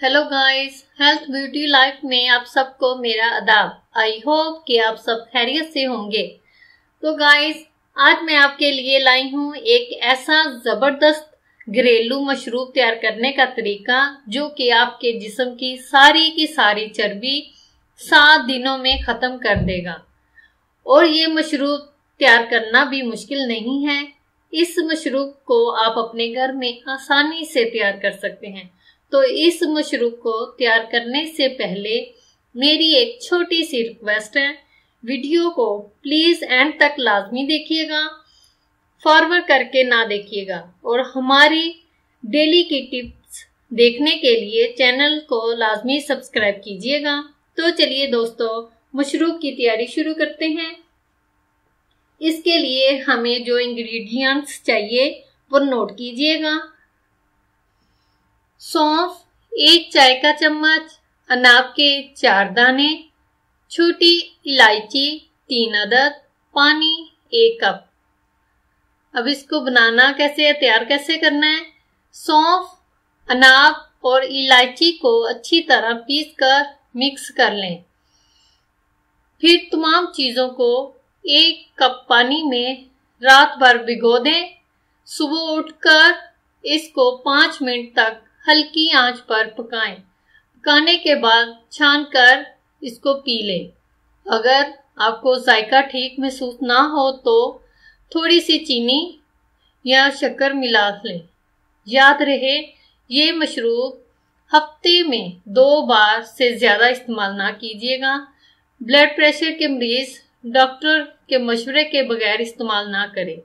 Hello guys, health beauty life में आप सबको मेरा आदाब। आई होप कि आप सब खैरियत से होंगे। तो गाइस, आज मैं आपके लिए लाई हूँ एक ऐसा जबरदस्त घरेलू मशरूब तैयार करने का तरीका जो कि आपके जिस्म की सारी चर्बी 7 दिनों में खत्म कर देगा। और ये मशरूब तैयार करना भी मुश्किल नहीं है। इस मशरूब को आप अपने घर में आसानी से तैयार कर सकते हैं। तो इस मशरूब को तैयार करने से पहले मेरी एक छोटी सी रिक्वेस्ट है, वीडियो को प्लीज एंड तक लाजमी देखिएगा, फॉरवर्ड करके ना देखिएगा। और हमारी डेली की टिप्स देखने के लिए चैनल को लाजमी सब्सक्राइब कीजिएगा। तो चलिए दोस्तों, मशरूब की तैयारी शुरू करते हैं। इसके लिए हमें जो इंग्रेडिएंट्स चाहिए वो नोट कीजिएगा। सौंफ 1 चाय का चम्मच, अनाब के 4 दाने, छोटी इलायची 3 अदद, पानी 1 कप। अब इसको बनाना कैसे है, तैयार कैसे करना है। सौंफ, अनाब और इलायची को अच्छी तरह पीस कर मिक्स कर लें। फिर तमाम चीज़ों को 1 कप पानी में रात भर भिगो दें। सुबह उठकर इसको 5 मिनट तक हल्की आंच पर पकाएं। पकाने के बाद छानकर इसको पी लें। अगर आपको जायका ठीक महसूस ना हो तो थोड़ी सी चीनी या शक्कर मिला लें। याद रहे, ये मशरूब हफ्ते में 2 बार से ज़्यादा इस्तेमाल ना कीजिएगा। ब्लड प्रेशर के मरीज डॉक्टर के मशवरे के बगैर इस्तेमाल ना करें।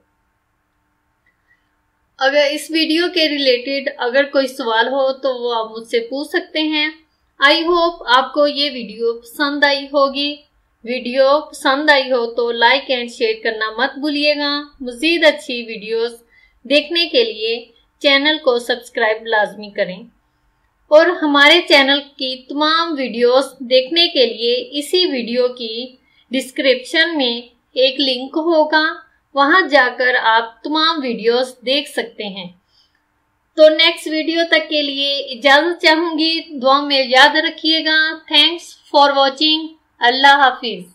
अगर इस वीडियो के रिलेटेड अगर कोई सवाल हो तो वो आप मुझसे पूछ सकते हैं। आई होप आपको ये वीडियो पसंद आई होगी। वीडियो पसंद आई हो तो लाइक एंड शेयर करना मत भूलिएगा। मज़ीद अच्छी वीडियोस देखने के लिए चैनल को सब्सक्राइब लाजमी करें। और हमारे चैनल की तमाम वीडियोस देखने के लिए इसी वीडियो की डिस्क्रिप्शन में एक लिंक होगा, वहां जाकर आप तमाम वीडियोस देख सकते हैं। तो नेक्स्ट वीडियो तक के लिए इजाजत चाहूंगी। दुआ में याद रखिएगा। Thanks for watching. Allah Hafiz.